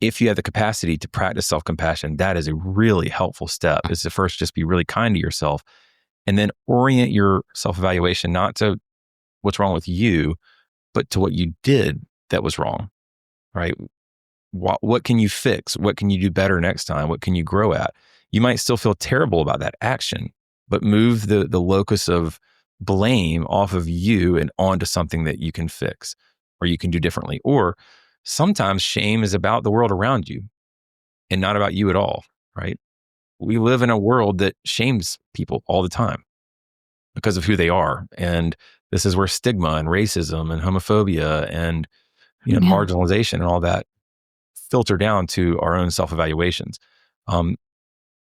If you have the capacity to practice self-compassion, that is a really helpful step, is to first just be really kind to yourself, and then orient your self-evaluation not to what's wrong with you, but to what you did that was wrong, right? What can you fix? What can you do better next time? What can you grow at? You might still feel terrible about that action, but move the locus of blame off of you and onto something that you can fix or you can do differently. Or sometimes shame is about the world around you and not about you at all, right? We live in a world that shames people all the time because of who they are. And this is where stigma and racism and homophobia and marginalization and all that filter down to our own self-evaluations.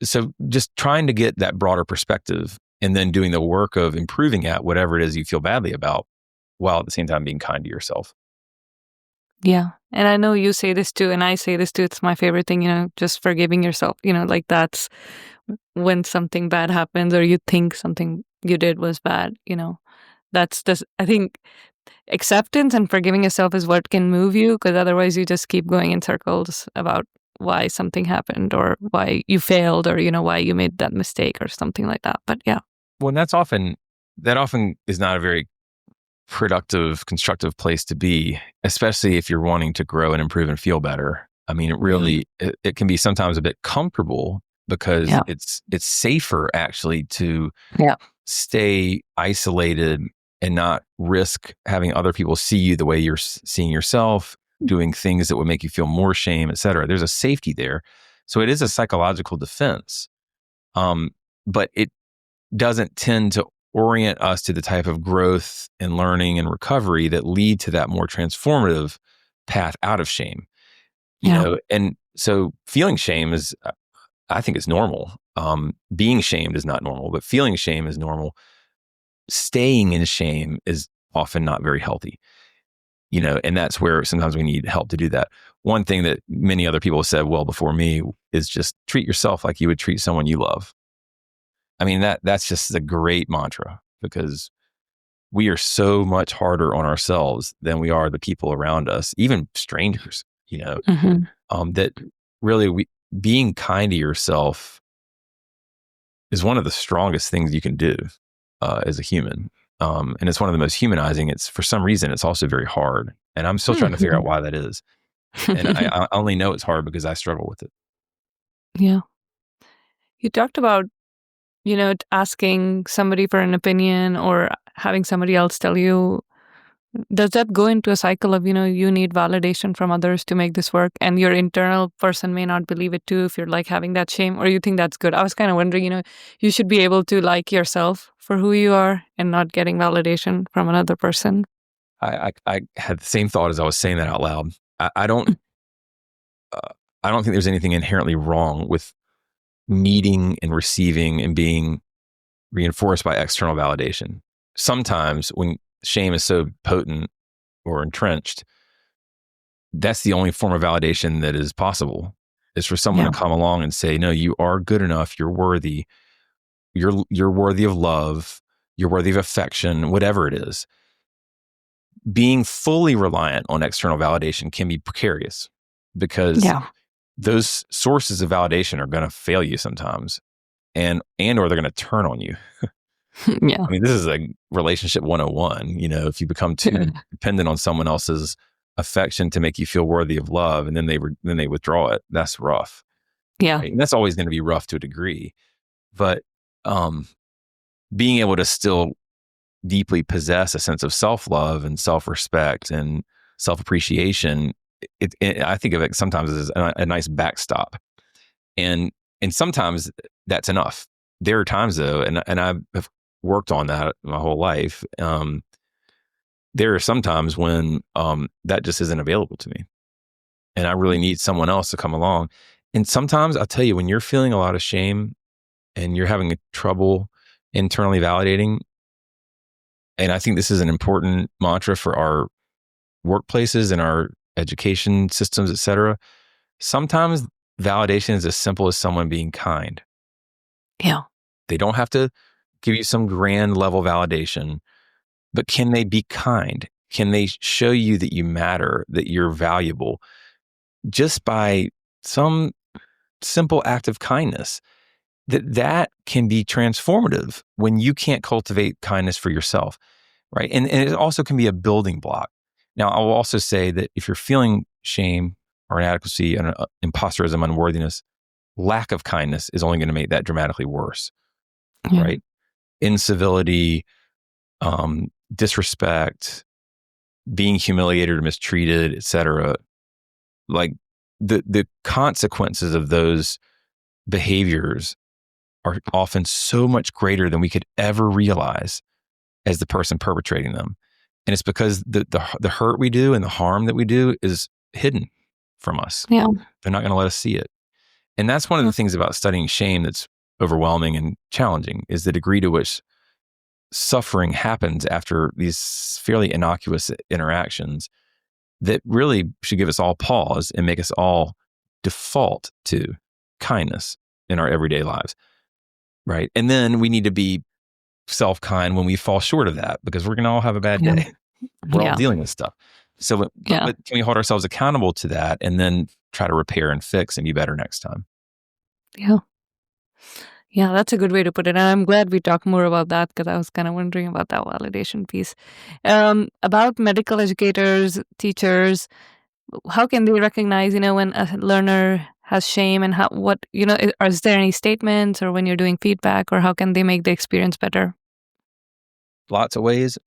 So just trying to get that broader perspective and then doing the work of improving at whatever it is you feel badly about, while at the same time being kind to yourself. Yeah. And I know you say this too, and I say this too. It's my favorite thing, just forgiving yourself. Like that's when something bad happens or you think something you did was bad, that's just, I think acceptance and forgiving yourself is what can move you, because otherwise you just keep going in circles about why something happened or why you failed or, why you made that mistake or something like that. But yeah. Well, and that often is not a very productive, constructive place to be, especially if you're wanting to grow and improve and feel better. It can be sometimes a bit comfortable because it's safer actually to stay isolated and not risk having other people see you the way you're seeing yourself, doing things that would make you feel more shame, et cetera. There's a safety there. So it is a psychological defense. But it doesn't tend to orient us to the type of growth and learning and recovery that lead to that more transformative path out of shame. And so feeling shame is, I think, is normal. Being shamed is not normal, but feeling shame is normal. Staying in shame is often not very healthy. and that's where sometimes we need help to do that. One thing that many other people have said well before me is just treat yourself like you would treat someone you love. I mean, that's just a great mantra, because we are so much harder on ourselves than we are the people around us, even strangers, that really being kind to yourself is one of the strongest things you can do as a human. And it's one of the most humanizing. It's, for some reason, it's also very hard. And I'm still trying to figure out why that is. And I only know it's hard because I struggle with it. Yeah. You talked about, asking somebody for an opinion or having somebody else tell you. Does that go into a cycle of, you need validation from others to make this work, and your internal person may not believe it too if you're like having that shame, or you think that's good? I was kind of wondering, you should be able to like yourself for who you are and not getting validation from another person. I had the same thought as I was saying that out loud. I don't think there's anything inherently wrong with needing and receiving and being reinforced by external validation. Sometimes when shame is so potent or entrenched, that's the only form of validation that is possible, is for someone to come along and say, no, you are good enough. You're worthy. You're worthy of love. You're worthy of affection, whatever it is. Being fully reliant on external validation can be precarious, because those sources of validation are going to fail you sometimes, and or they're going to turn on you. Yeah. I mean, this is a relationship 101. If you become too dependent on someone else's affection to make you feel worthy of love, and then they withdraw it, that's rough. Yeah. Right? And that's always going to be rough to a degree. But being able to still deeply possess a sense of self-love and self-respect and self-appreciation, I think of it sometimes as a nice backstop. And sometimes that's enough. There are times, though, and I have worked on that my whole life. There are some times when that just isn't available to me, and I really need someone else to come along. And sometimes I'll tell you, when you're feeling a lot of shame and you're having trouble internally validating, and I think this is an important mantra for our workplaces and our education systems, et cetera. Sometimes validation is as simple as someone being kind. Yeah. They don't have to give you some grand level validation, but can they be kind? Can they show you that you matter, that you're valuable, just by some simple act of kindness? That can be transformative when you can't cultivate kindness for yourself, right? And it also can be a building block. Now, I will also say that if you're feeling shame or inadequacy and imposterism, unworthiness, lack of kindness is only going to make that dramatically worse, right? Incivility, disrespect, being humiliated or mistreated, et cetera. Like the consequences of those behaviors are often so much greater than we could ever realize as the person perpetrating them. And it's because the hurt we do and the harm that we do is hidden from us. Yeah. They're not going to let us see it. And that's one of the things about studying shame that's overwhelming and challenging, is the degree to which suffering happens after these fairly innocuous interactions that really should give us all pause and make us all default to kindness in our everyday lives. Right. And then we need to be self-kind when we fall short of that, because we're going to all have a bad day. We're all dealing with stuff. So, but can we hold ourselves accountable to that and then try to repair and fix and be better next time? Yeah. Yeah, that's a good way to put it. And I'm glad we talked more about that, because I was kind of wondering about that validation piece. About medical educators, teachers, how can they recognize, when a learner has shame, and is there any statements, or when you're doing feedback, or how can they make the experience better? Lots of ways.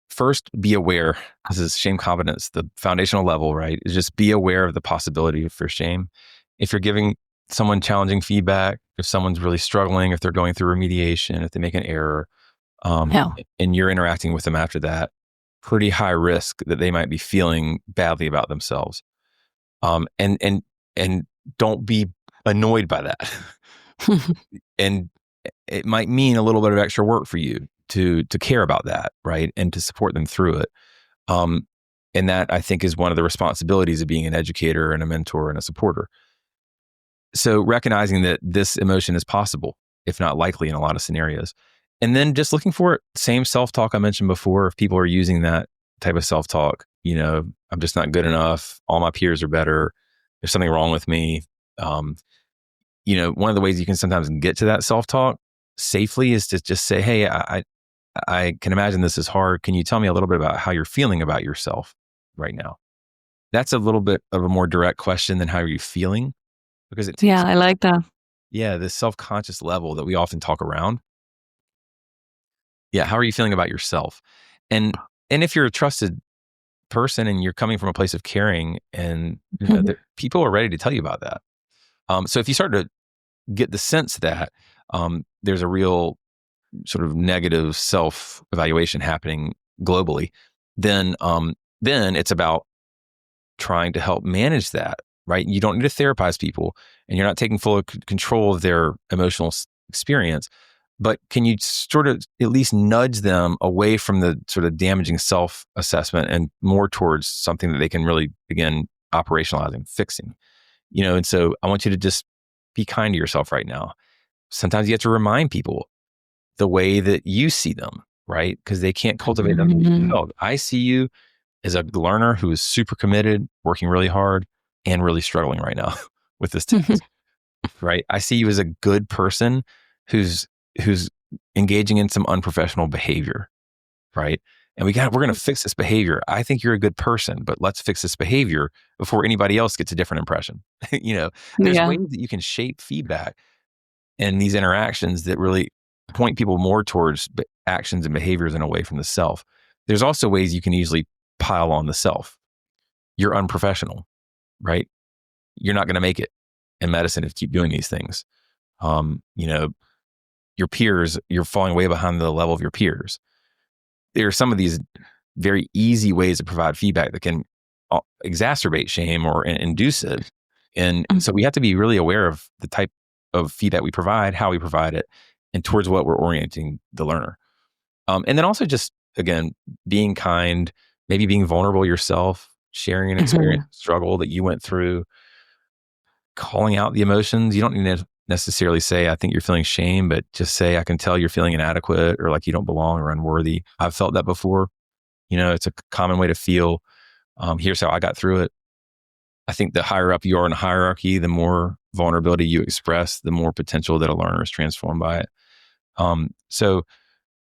First, be aware. This is shame competence, the foundational level, right? Is just be aware of the possibility for shame. If you're giving someone challenging feedback, if someone's really struggling, if they're going through remediation, if they make an error, and you're interacting with them after that, pretty high risk that they might be feeling badly about themselves. And don't be annoyed by that. And it might mean a little bit of extra work for you to care about that, right? And to support them through it. And that, I think, is one of the responsibilities of being an educator and a mentor and a supporter. So recognizing that this emotion is possible, if not likely in a lot of scenarios. And then just looking for it, same self-talk I mentioned before. If people are using that type of self-talk, I'm just not good enough. All my peers are better. There's something wrong with me. One of the ways you can sometimes get to that self-talk safely is to just say, hey, I can imagine this is hard. Can you tell me a little bit about how you're feeling about yourself right now? That's a little bit of a more direct question than how are you feeling, because it takes, I like that. this self-conscious level that we often talk around. Yeah, how are you feeling about yourself? And if you're a trusted person and you're coming from a place of caring, and people are ready to tell you about that. So if you start to get the sense that there's a real sort of negative self-evaluation happening globally, then it's about trying to help manage that, right? You don't need to therapize people, and you're not taking full control of their emotional experience, but can you sort of at least nudge them away from the sort of damaging self-assessment and more towards something that they can really begin operationalizing, fixing, and so I want you to just be kind to yourself right now. Sometimes you have to remind people the way that you see them, right? Because they can't cultivate them themselves. I see you as a learner who is super committed, working really hard, and really struggling right now with this task, right? I see you as a good person who's engaging in some unprofessional behavior, right? And we're going to fix this behavior. I think you're a good person, but let's fix this behavior before anybody else gets a different impression. There's ways that you can shape feedback and these interactions that really point people more towards actions and behaviors and away from the self. There's also ways you can easily pile on the self. You're unprofessional, right? You're not going to make it in medicine if you keep doing these things. Your peers, you're falling way behind the level of your peers. There are some of these very easy ways to provide feedback that can exacerbate shame or induce it. And so we have to be really aware of the type of feedback we provide, how we provide it, and towards what we're orienting the learner. And then also just, again, being kind, maybe being vulnerable yourself, sharing an experience, struggle that you went through, calling out the emotions. You don't need to necessarily say, I think you're feeling shame, but just say, I can tell you're feeling inadequate or like you don't belong or unworthy. I've felt that before. It's a common way to feel. Here's how I got through it. I think the higher up you are in the hierarchy, the more vulnerability you express, the more potential that a learner is transformed by it. So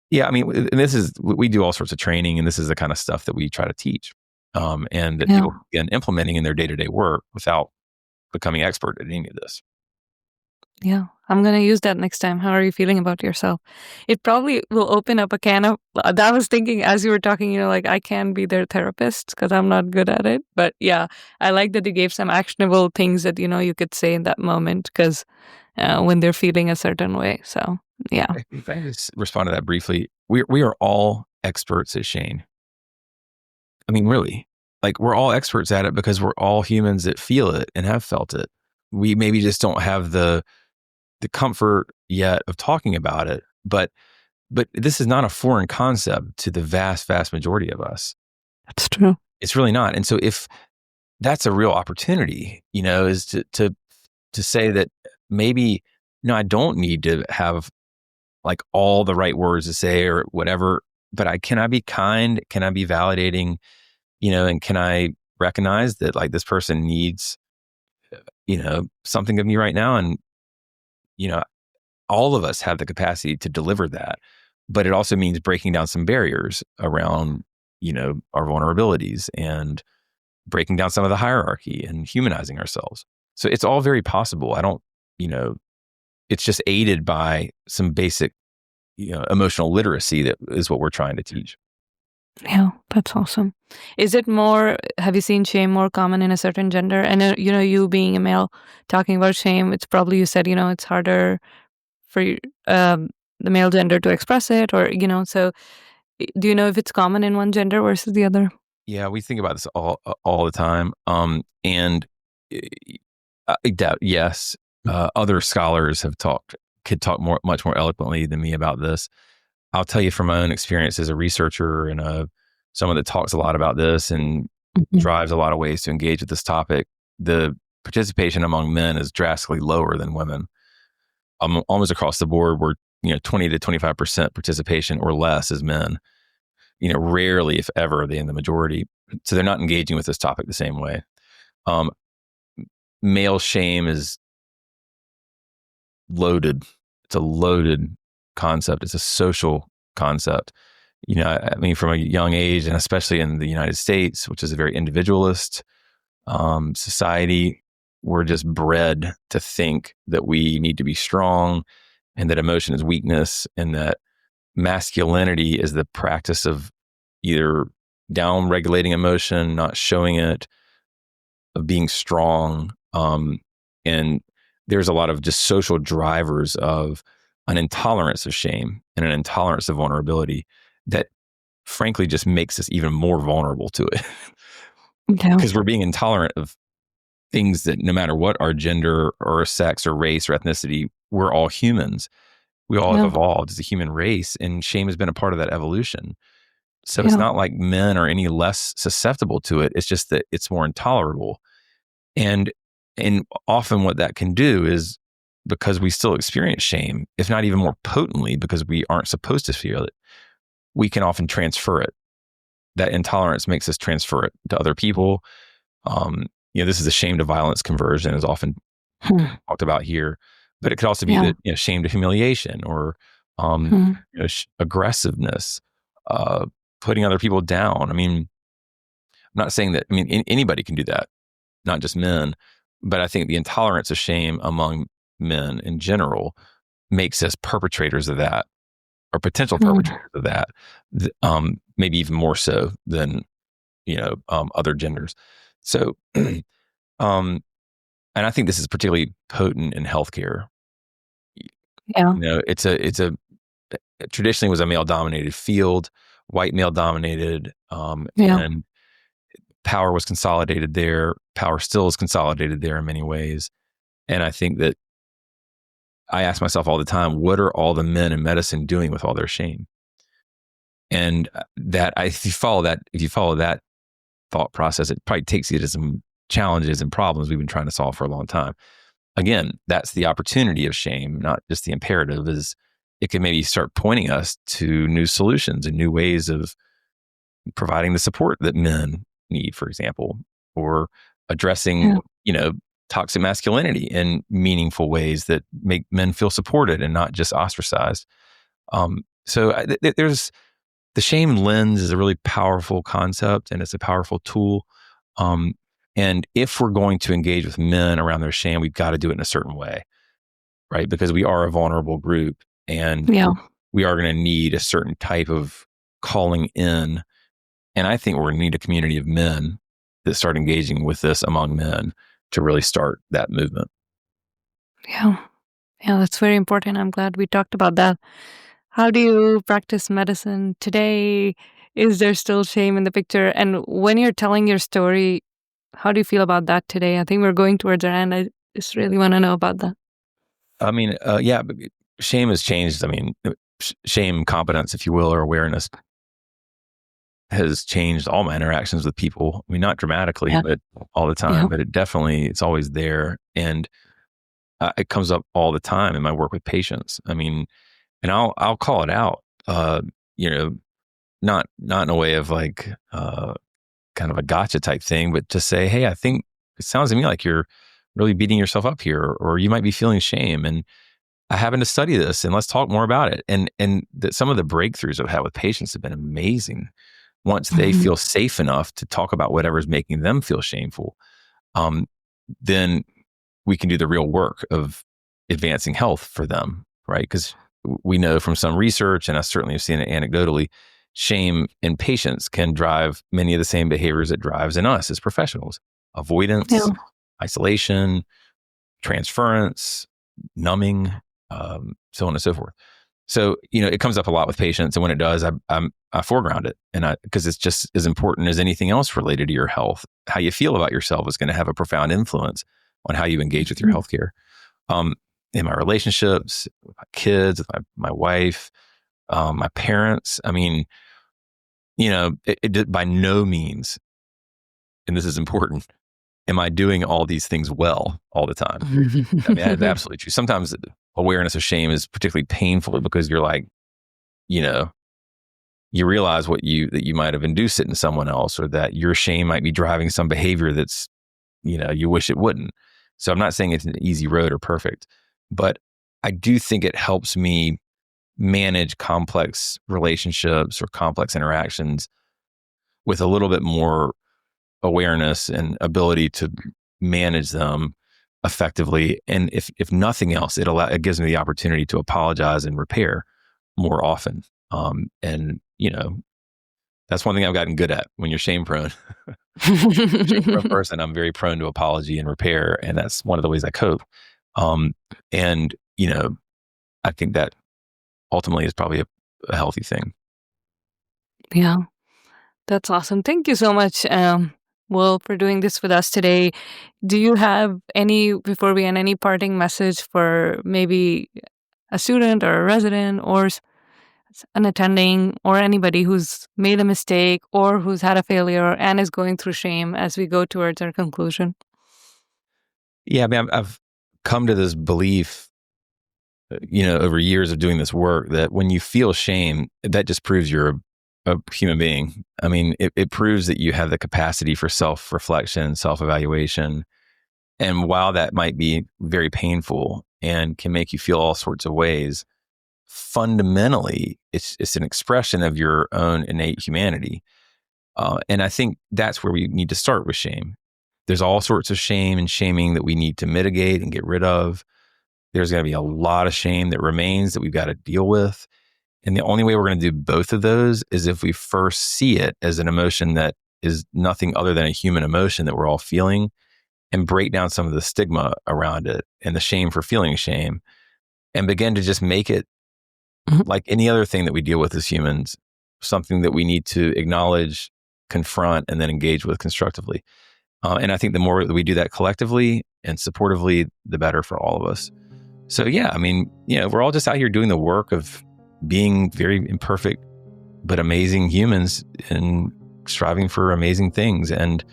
yeah, I mean, and we do all sorts of training, and this is the kind of stuff that we try to teach, and that people begin implementing in their day-to-day work without becoming expert at any of this. Yeah, I'm going to use that next time. How are you feeling about yourself? It probably will open up a can of, I was thinking as you were talking, like I can be their therapist because I'm not good at it. But yeah, I like that you gave some actionable things that, you could say in that moment because when they're feeling a certain way. So yeah. If I just respond to that briefly, we are all experts at shame. I mean, really, like we're all experts at it because we're all humans that feel it and have felt it. We maybe just don't have the comfort yet of talking about it, but this is not a foreign concept to the vast majority of us. That's true. It's really not. And so if that's a real opportunity, is to say that maybe, I don't need to have like all the right words to say or whatever, but can I be kind? Can I be validating, and can I recognize that like this person needs, something of me right now? And, all of us have the capacity to deliver that, but it also means breaking down some barriers around, our vulnerabilities and breaking down some of the hierarchy and humanizing ourselves. So it's all very possible. It's just aided by some basic, emotional literacy that is what we're trying to teach. Yeah, that's awesome. Is it have you seen shame more common in a certain gender? And, you being a male talking about shame, it's probably, you said, it's harder for the male gender to express it or, so do you know if it's common in one gender versus the other? Yeah, we think about this all the time. And I doubt, yes, other scholars could talk much more eloquently than me about this. I'll tell you from my own experience as a researcher and someone that talks a lot about this and drives a lot of ways to engage with this topic. The participation among men is drastically lower than women. Almost across the board, we're 20 to 25% participation or less as men. Rarely, if ever, are they in the majority. So they're not engaging with this topic the same way. Male shame is loaded. It's a loaded concept. It's a social concept. From a young age, and especially in the United States, which is a very individualist society, we're just bred to think that we need to be strong and that emotion is weakness and that masculinity is the practice of either down regulating emotion, not showing it, of being strong. And there's a lot of just social drivers of an intolerance of shame and an intolerance of vulnerability that frankly just makes us even more vulnerable to it. Because we're being intolerant of things that no matter what our gender or sex or race or ethnicity, we're all humans. We all have evolved as a human race, and shame has been a part of that evolution. So it's not like men are any less susceptible to it. It's just that it's more intolerable. And often what that can do is, because we still experience shame, if not even more potently because we aren't supposed to feel it, we can often transfer it. That intolerance makes us transfer it to other people. This is a shame to violence conversion is often talked about here, but it could also be that shame to humiliation or aggressiveness, putting other people down. I'm not saying that. Anybody can do that, not just men. But I think the intolerance of shame among men in general makes us perpetrators of that, or potential perpetrators of that. Maybe even more so than other genders. So, and I think this is particularly potent in healthcare. It traditionally was a male-dominated field, white male-dominated, and power was consolidated there. Power still is consolidated there in many ways. And I think that I ask myself all the time, what are all the men in medicine doing with all their shame? And if you follow that thought process, it probably takes you to some challenges and problems we've been trying to solve for a long time. Again, that's the opportunity of shame, not just the imperative. Is it can maybe start pointing us to new solutions and new ways of providing the support that men need, for example, or addressing, toxic masculinity in meaningful ways that make men feel supported and not just ostracized. There's the shame lens is a really powerful concept, and it's a powerful tool. And if we're going to engage with men around their shame, we've got to do it in a certain way, right? Because we are a vulnerable group, and we are going to need a certain type of calling in. And I think we're going to need a community of men that start engaging with this among men to really start that movement. Yeah, that's very important. I'm glad we talked about that. How do you practice medicine today? Is there still shame in the picture? And when you're telling your story, how do you feel about that today? I think we're going towards our end. I just really want to know about that. Shame has changed. Shame, competence, if you will, or awareness has changed all my interactions with people. Not dramatically, but all the time. But it's always there. And it comes up all the time in my work with patients. And I'll call it out, not in a way of like, kind of a gotcha type thing, but to say, hey, I think it sounds to me like you're really beating yourself up here, or you might be feeling shame. And I happen to study this, and let's talk more about it. And that some of the breakthroughs I've had with patients have been amazing once they feel safe enough to talk about whatever's making them feel shameful. Then we can do the real work of advancing health for them, right? Because we know from some research, and I certainly have seen it anecdotally, shame in patients can drive many of the same behaviors it drives in us as professionals: avoidance, isolation, transference, numbing, so on and so forth. So, it comes up a lot with patients, and when it does, I foreground it, and because it's just as important as anything else related to your health. How you feel about yourself is going to have a profound influence on how you engage with your healthcare. In my relationships, with my kids, with my wife, my parents. It by no means and this is important, am I doing all these things well all the time? I mean, that's absolutely true. Sometimes awareness of shame is particularly painful because you're like, you realize that you might have induced it in someone else, or that your shame might be driving some behavior that's, you wish it wouldn't. So I'm not saying it's an easy road or perfect, but I do think it helps me manage complex relationships or complex interactions with a little bit more awareness and ability to manage them effectively. And if nothing else, it gives me the opportunity to apologize and repair more often. And that's one thing I've gotten good at. When you're shame prone, person, I'm very prone to apology and repair, and that's one of the ways I cope. And I think that ultimately is probably a healthy thing. Yeah, that's awesome. Thank you so much, Will, for doing this with us today. Do you have before we end, any parting message for maybe a student or a resident or an attending or anybody who's made a mistake or who's had a failure and is going through shame as we go towards our conclusion? Yeah, I mean, I've come to this belief, over years of doing this work, that when you feel shame, that just proves you're a human being. I mean, it proves that you have the capacity for self-reflection, self-evaluation. And while that might be very painful and can make you feel all sorts of ways, fundamentally, it's an expression of your own innate humanity. And I think that's where we need to start with shame. There's all sorts of shame and shaming that we need to mitigate and get rid of. There's going to be a lot of shame that remains that we've got to deal with. And the only way we're going to do both of those is if we first see it as an emotion that is nothing other than a human emotion that we're all feeling, and break down some of the stigma around it and the shame for feeling shame, and begin to just make it like any other thing that we deal with as humans, something that we need to acknowledge, confront, and then engage with constructively. And I think the more that we do that collectively and supportively, the better for all of us. So yeah, I mean, we're all just out here doing the work of being very imperfect but amazing humans and striving for amazing things. And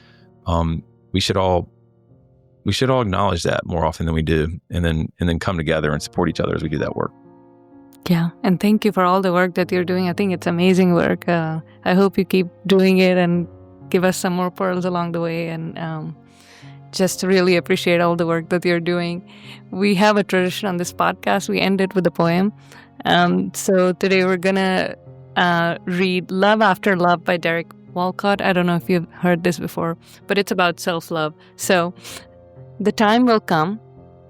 we should all acknowledge that more often than we do, and then come together and support each other as we do that work. Yeah, and thank you for all the work that you're doing. I think it's amazing work. I hope you keep doing it and give us some more pearls along the way, and just really appreciate all the work that you're doing. We have a tradition on this podcast. We end it with a poem. So today we're going to read Love After Love by Derek Walcott. I don't know if you've heard this before, but it's about self-love. So, the time will come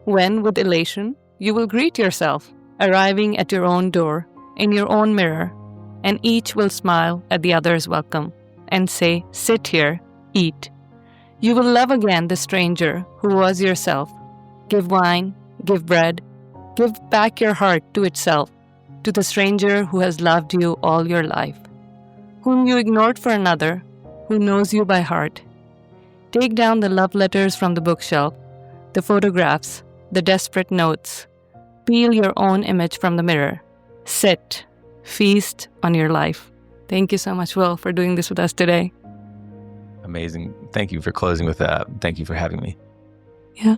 when, with elation, you will greet yourself, arriving at your own door, in your own mirror, and each will smile at the other's welcome and say, "Sit here, eat." You will love again the stranger who was yourself. Give wine, give bread, give back your heart to itself, to the stranger who has loved you all your life, whom you ignored for another, who knows you by heart. Take down the love letters from the bookshelf, the photographs, the desperate notes. Peel your own image from the mirror. Sit, feast on your life. Thank you so much, Will, for doing this with us today. Amazing. Thank you for closing with that. Thank you for having me. Yeah.